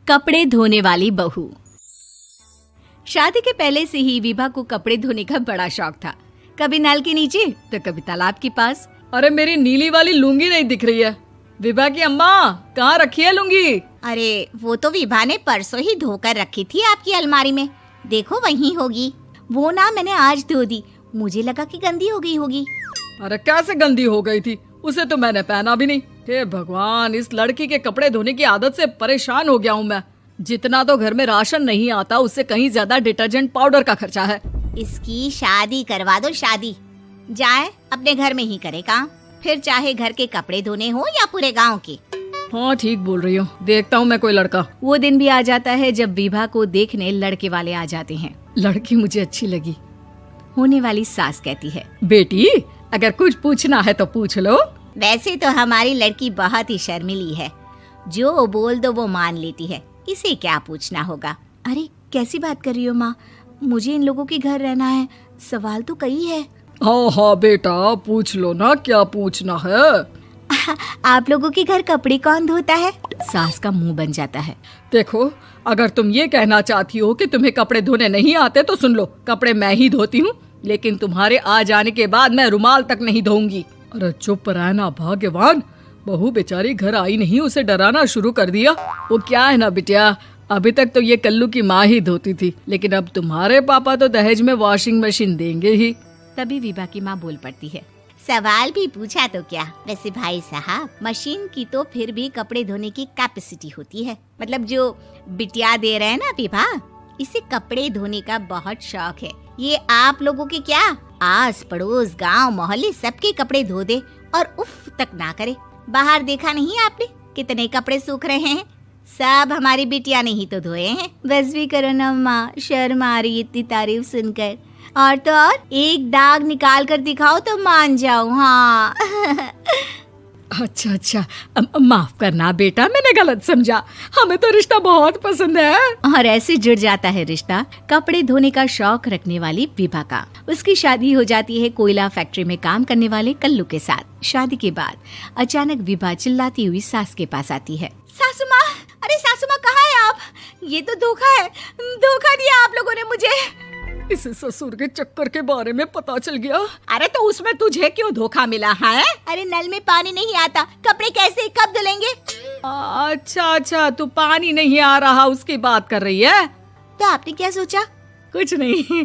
कपड़े धोने वाली बहू। शादी के पहले से ही विभा को कपड़े धोने का बड़ा शौक था। कभी नल के नीचे तो कभी तालाब के पास। अरे मेरी नीली वाली लुंगी नहीं दिख रही है। विभा की अम्मा, कहाँ रखी है लुंगी? अरे वो तो विभा ने परसों ही धोकर रखी थी आपकी अलमारी में, देखो वहीं होगी। वो ना मैंने आज धो दी, मुझे लगा कि गंदी हो गई होगी। अरे कैसे गंदी हो गई थी? उसे तो मैंने पहना भी नहीं। हे भगवान, इस लड़की के कपड़े धोने की आदत से परेशान हो गया हूँ मैं। जितना तो घर में राशन नहीं आता, उससे कहीं ज्यादा डिटर्जेंट पाउडर का खर्चा है। इसकी शादी करवा दो, शादी जाए अपने घर में ही करे काम, फिर चाहे घर के कपड़े धोने हो या पूरे गांव के। हाँ ठीक बोल रही हूँ, देखता हूँ मैं कोई लड़का। वो दिन भी आ जाता है जब विभा को देखने लड़के वाले आ जाते हैं। लड़की मुझे अच्छी लगी। होने वाली सास कहती है, बेटी अगर कुछ पूछना है तो पूछ लो। वैसे तो हमारी लड़की बहुत ही शर्मीली है, जो बोल दो वो मान लेती है, इसे क्या पूछना होगा। अरे कैसी बात कर रही हो माँ, मुझे इन लोगों के घर रहना है, सवाल तो कई है। हाँ हाँ बेटा, पूछ लो ना, क्या पूछना है। आप लोगों के घर कपड़े कौन धोता है? सास का मुंह बन जाता है। देखो, अगर तुम ये कहना चाहती हो कि तुम्हें कपड़े धोने नहीं आते तो सुन लो, कपड़े मैं ही धोती हूँ, लेकिन तुम्हारे आ जाने के बाद मैं रुमाल तक नहीं धोऊंगी। अरे चुप रहना भाग्यवान, बहू बेचारी घर आई नहीं, उसे डराना शुरू कर दिया। वो क्या है ना बिटिया, अभी तक तो ये कल्लू की माँ ही धोती थी, लेकिन अब तुम्हारे पापा तो दहेज में वॉशिंग मशीन देंगे ही। तभी विभा की माँ बोल पड़ती है, सवाल भी पूछा तो क्या। वैसे भाई साहब, मशीन की तो फिर भी कपड़े धोने की कैपेसिटी होती है। मतलब जो बिटिया दे रहे हैं ना विभा, इसे कपड़े धोने का बहुत शौक है। ये आप लोगों के क्या, आस पड़ोस गांव मोहल्ले सबके कपड़े धो दे और उफ तक ना करे। बाहर देखा नहीं आपने कितने कपड़े सूख रहे हैं? सब हमारी बिटिया ने ही तो धोए हैं। बस भी करो ना माँ, शर्म आ रही इतनी तारीफ सुनकर। और तो और एक दाग निकाल कर दिखाओ तो मान जाओ। हाँ अच्छा, माफ करना बेटा, मैंने गलत समझा। हमें तो रिश्ता बहुत पसंद है। और ऐसे जुड़ जाता है रिश्ता कपड़े धोने का शौक रखने वाली विभा का। उसकी शादी हो जाती है कोयला फैक्ट्री में काम करने वाले कल्लू के साथ। शादी के बाद अचानक विभा चिल्लाती हुई सास के पास आती है। सासू माँ, अरे सासू माँ कहाँ है आप? ये तो धोखा है, धोखा दिया आप लोगों ने मुझे। इसे ससुर के चक्कर के बारे में पता चल गया। अरे तो उसमें तुझे क्यों धोखा मिला है? अरे नल में पानी नहीं आता, कपड़े कैसे कब धुलेंगे? अच्छा, तू पानी नहीं आ रहा उसकी बात कर रही है। तो आपने क्या सोचा? कुछ नहीं।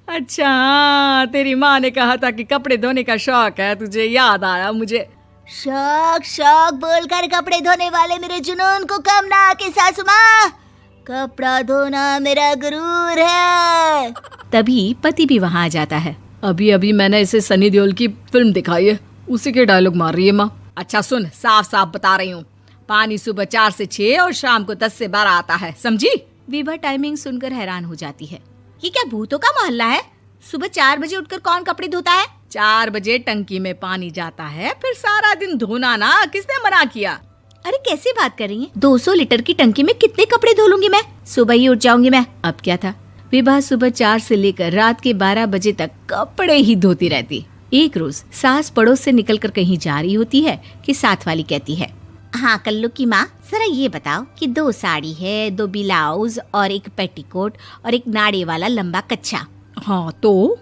अच्छा, तेरी माँ ने कहा था कि कपड़े धोने का शौक है तुझे, याद आया मुझे। शौक बोलकर कपड़े धोने वाले मेरे जुनून को कम ना आके सासू माँ, कपड़ा धोना मेरा गुरूर है। तभी पति भी वहाँ आ जाता है। अभी मैंने इसे सनी देओल की फिल्म दिखाई है, उसी के डायलॉग मार रही है माँ। अच्छा सुन, साफ बता रही हूँ, पानी सुबह 4 से 6 और शाम को 10 से 12 आता है, समझी? विभा टाइमिंग सुनकर हैरान हो जाती है। ये क्या भूतों का मोहल्ला है? सुबह 4 बजे उठकर कौन कपड़े धोता है? 4 बजे टंकी में पानी जाता है, फिर सारा दिन धोना ना, किसने मना किया? अरे कैसी बात कर रही हैं? 200 लीटर की टंकी में कितने कपड़े धो लूंगी मैं? सुबह ही उठ जाऊंगी मैं। अब क्या था, विभा सुबह 4 से लेकर रात के 12 बजे तक कपड़े ही धोती रहती। एक रोज सास पड़ोस से निकलकर कहीं जा रही होती है कि साथ वाली कहती है, हाँ कल्लू की माँ, जरा ये बताओ कि 2 साड़ी है, 2 ब्लाउज और एक पेटीकोट और एक नाड़े वाला लंबा कच्छा। हाँ तो?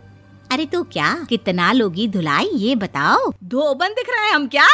अरे तो क्या, कितना लोगी धुलाई ये बताओ। धोबन दिख रहे हैं हम क्या?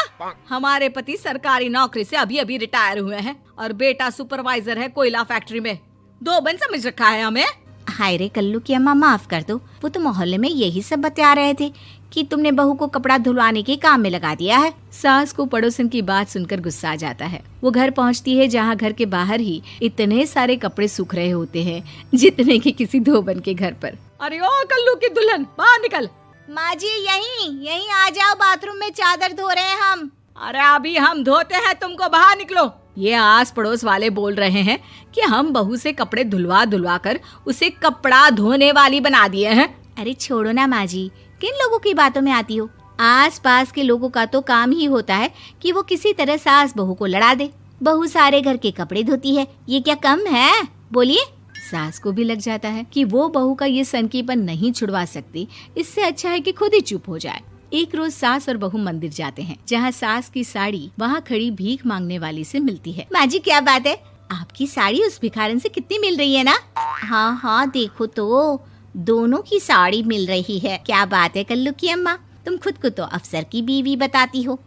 हमारे पति सरकारी नौकरी से अभी रिटायर हुए हैं और बेटा सुपरवाइजर है कोयला फैक्ट्री में। धोबन समझ रखा है हमें। हाय रे कल्लू की अम्मा, माफ कर दो, वो तो मोहल्ले में यही सब बता रहे थे कि तुमने बहू को कपड़ा धुलवाने के काम में लगा दिया है। सास को पड़ोसन की बात सुनकर गुस्सा आ जाता है। वो घर पहुंचती है जहां घर के बाहर ही इतने सारे कपड़े सूख रहे होते हैं जितने कि किसी धोबन के घर पर। अरे ओ कल्लू की दुल्हन, बाहर निकल। माँ जी यहीं आ जाओ, बाथरूम में चादर धो रहे हैं हम। अरे अभी हम धोते हैं, तुमको बाहर निकलो। ये आस पड़ोस वाले बोल रहे हैं कि हम बहू से कपड़े धुलवा कर उसे कपड़ा धोने वाली बना दिए हैं। अरे छोड़ो ना माँ जी, किन लोगों की बातों में आती हो? आस पास के लोगों का तो काम ही होता है कि वो किसी तरह सास बहू को लड़ा दे। बहू सारे घर के कपड़े धोती है, ये क्या कम है? बोलिए। सास को भी लग जाता है कि वो बहू का ये सनकीपन नहीं छुड़वा सकती, इससे अच्छा है कि खुद ही चुप हो जाए। एक रोज सास और बहू मंदिर जाते हैं, जहाँ सास की साड़ी वहाँ खड़ी भीख मांगने वाली से मिलती है। माँ जी क्या बात है, आपकी साड़ी उस भिखारन से कितनी मिल रही है ना? हाँ हाँ देखो तो, दोनों की साड़ी मिल रही है। क्या बात है कल्लू की अम्मा, तुम खुद को तो अफसर की बीवी बताती हो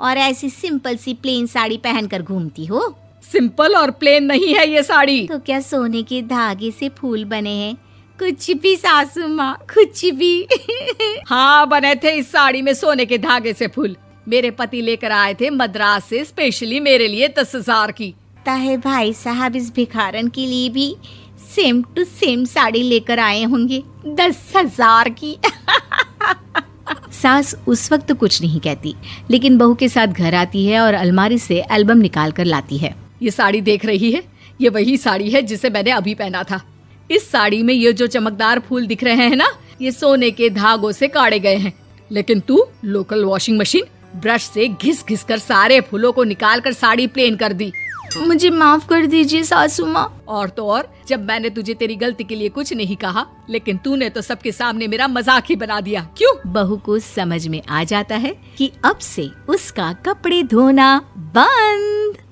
और ऐसी सिंपल सी प्लेन साड़ी पहनकर घूमती हो। सिंपल और प्लेन नहीं है ये साड़ी। तो क्या सोने के धागे से फूल बने हैं? कुछ भी सासू माँ, कुछ भी। हाँ बने थे इस साड़ी में सोने के धागे से फूल। मेरे पति लेकर आए थे मद्रास से स्पेशली मेरे लिए 10,000 की। ताहे भाई साहब इस भिखारन के लिए भी सेम टू सेम साड़ी लेकर आए होंगे 10,000 की। सास उस वक्त तो कुछ नहीं कहती, लेकिन बहू के साथ घर आती है और अलमारी से एल्बम निकाल कर लाती है। ये साड़ी देख रही है, ये वही साड़ी है जिसे मैंने अभी पहना था। इस साड़ी में ये जो चमकदार फूल दिख रहे हैं ना, ये सोने के धागों से काढ़े गए हैं। लेकिन तू लोकल वॉशिंग मशीन ब्रश से घिस घिस कर सारे फूलों को निकाल कर साड़ी प्लेन कर दी। मुझे माफ कर दीजिए सासू माँ। और तो और, जब मैंने तुझे तेरी गलती के लिए कुछ नहीं कहा, लेकिन तूने तो सबके सामने मेरा मजाक ही बना दिया। क्यों? बहू को समझ में आ जाता है कि अब से उसका कपड़े धोना बंद।